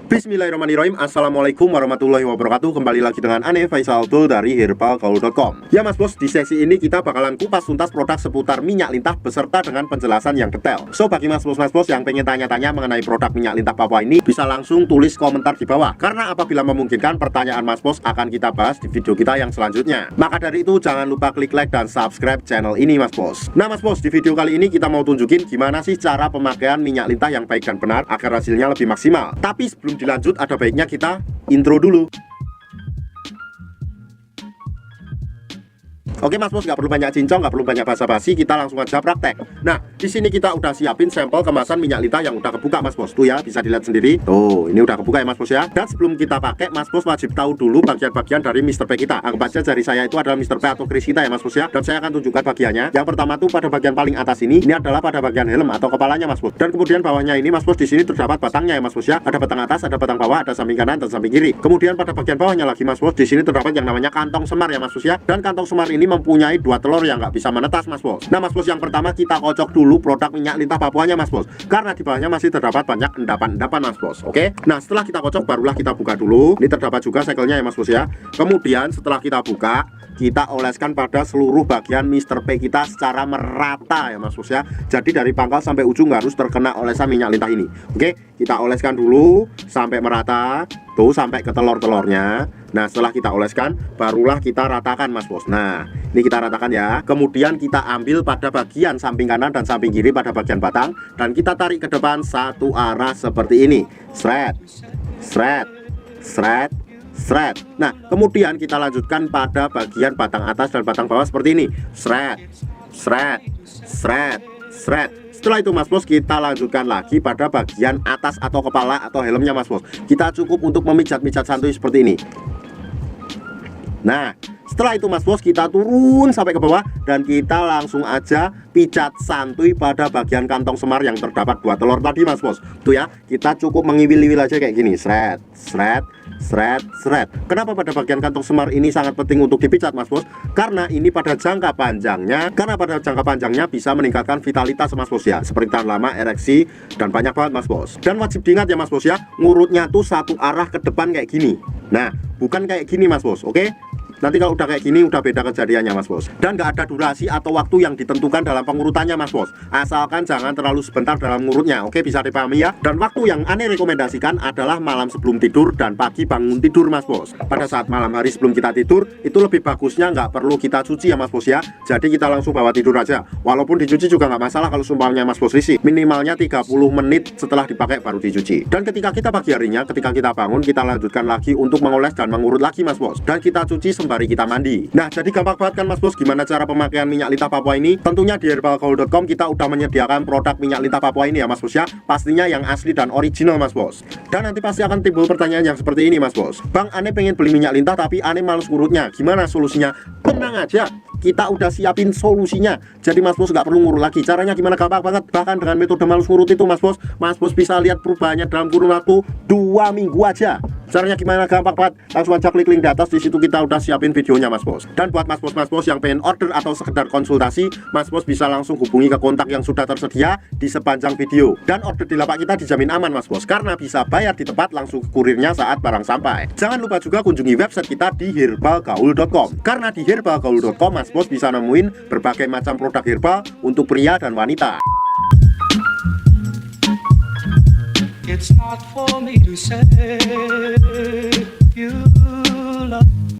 Bismillahirrahmanirrahim. Assalamualaikum warahmatullahi wabarakatuh. Kembali lagi dengan Ane Faisal Abdul dari herbalgaul.com. Ya mas bos, di sesi ini kita bakalan kupas tuntas produk seputar minyak lintah beserta dengan penjelasan yang detail. So bagi mas bos yang pengen tanya-tanya mengenai produk minyak lintah Papua ini, bisa langsung tulis komentar di bawah. Karena apabila memungkinkan, pertanyaan mas bos akan kita bahas di video kita yang selanjutnya. Maka dari itu jangan lupa klik like dan subscribe channel ini mas bos. Nah mas bos, di video kali ini kita mau tunjukin gimana sih cara pemakaian minyak lintah yang baik dan benar agar hasilnya lebih maksimal. Tapi sebelum dilanjut, ada baiknya kita intro dulu. Oke mas bos, nggak perlu banyak cincong, nggak perlu banyak basa-basi, kita langsung aja praktek. Nah, di sini kita udah siapin sampel kemasan minyak lintah yang udah kebuka mas bos. Tuh ya, bisa dilihat sendiri. Tuh, ini udah kebuka ya mas bos ya. Dan sebelum kita pakai, mas bos wajib tahu dulu bagian-bagian dari Mr. P kita. Anggap aja jari saya itu adalah Mr. P atau Chris kita ya mas bos ya. Dan saya akan tunjukkan bagiannya. Yang pertama tuh pada bagian paling atas ini adalah pada bagian helm atau kepalanya mas bos. Dan kemudian bawahnya ini mas bos, di sini terdapat batangnya ya mas bos ya. Ada batang atas, ada batang bawah, ada samping kanan dan samping kiri. Kemudian pada bagian bawahnya lagi mas bos, di sini terdapat yang namanya kantong semar ya mas bos ya. Dan kantong semar ini mempunyai dua telur yang nggak bisa menetas mas bos. Nah mas bos, yang pertama kita kocok dulu produk minyak lintah Papuanya mas bos, karena di bawahnya masih terdapat banyak endapan-endapan mas bos. Oke, nah setelah kita kocok barulah kita buka dulu. Ini terdapat juga segelnya ya mas bos ya. Kemudian setelah kita buka, kita oleskan pada seluruh bagian Mr. P kita secara merata ya mas bos ya. Jadi dari pangkal sampai ujung harus terkena olesan minyak lintah ini. Oke, kita oleskan dulu sampai merata, tuh sampai ke telur-telurnya. Nah setelah kita oleskan, barulah kita ratakan mas bos. Nah ini kita ratakan ya. Kemudian kita ambil pada bagian samping kanan dan samping kiri pada bagian batang, dan kita tarik ke depan satu arah seperti ini. Shred, shred, shred, shred. Nah kemudian kita lanjutkan pada bagian batang atas dan batang bawah seperti ini. Shred, shred, shred, shred. Setelah itu mas bos, kita lanjutkan lagi pada bagian atas atau kepala atau helmnya mas bos. Kita cukup untuk memijat-mijat santuy seperti ini. Nah setelah itu mas bos, kita turun sampai ke bawah dan kita langsung aja pijat santuy pada bagian kantong semar yang terdapat dua telur tadi mas bos. Tuh ya, kita cukup mengiwil-iwil aja kayak gini. Shred, shred, shred, shred. Kenapa pada bagian kantong semar ini sangat penting untuk dipijat mas bos? Karena ini pada jangka panjangnya bisa meningkatkan vitalitas mas bos ya, seperti tahan lama, ereksi, dan banyak banget mas bos. Dan wajib diingat ya mas bos ya, ngurutnya tuh satu arah ke depan kayak gini. Nah bukan kayak gini mas bos. Oke, nanti kalau udah kayak gini udah beda kejadiannya mas bos. Dan nggak ada durasi atau waktu yang ditentukan dalam pengurutannya mas bos, asalkan jangan terlalu sebentar dalam ngurutnya. Oke, bisa dipahami ya. Dan waktu yang Ane rekomendasikan adalah malam sebelum tidur dan pagi bangun tidur mas bos. Pada saat malam hari sebelum kita tidur, itu lebih bagusnya nggak perlu kita cuci ya mas bos ya. Jadi kita langsung bawa tidur aja. Walaupun dicuci juga nggak masalah kalau sumpahnya mas bos risih. Minimalnya 30 menit setelah dipakai baru dicuci. Dan ketika kita pagi harinya, ketika kita bangun, kita lanjutkan lagi untuk mengoles dan mengurut lagi mas bos. Dan kita cuci sembari kita mandi. Nah jadi gampang banget kan mas bos gimana cara pemakaian minyak lintah Papua ini. Tentunya di herbalgaul.com kita udah menyediakan produk minyak lintah Papua ini ya mas bos ya. Pastinya yang asli dan original mas bos. Dan nanti pasti akan timbul pertanyaan yang seperti ini mas bos. Bang, Ane pengen beli minyak lintah tapi Ane males ngurutnya, gimana solusinya? Tenang aja, kita udah siapin solusinya. Jadi mas bos nggak perlu ngurut lagi. Caranya gimana? Gampang banget. Bahkan dengan metode males ngurut itu mas bos bisa lihat perubahannya dalam kurun waktu 2 minggu aja. Caranya gimana? Gampang banget. Langsung aja klik link di atas, di situ kita udah siapin videonya mas bos. Dan buat mas bos yang pengen order atau sekedar konsultasi, mas bos bisa langsung hubungi ke kontak yang sudah tersedia di sepanjang video. Dan order di lapak kita dijamin aman mas bos, karena bisa bayar di tempat langsung ke kurirnya saat barang sampai. Jangan lupa juga kunjungi website kita di herbalgaul.com, karena di herbalgaul.com mas bos bisa nemuin berbagai macam produk herbal untuk pria dan wanita. It's not for me to say.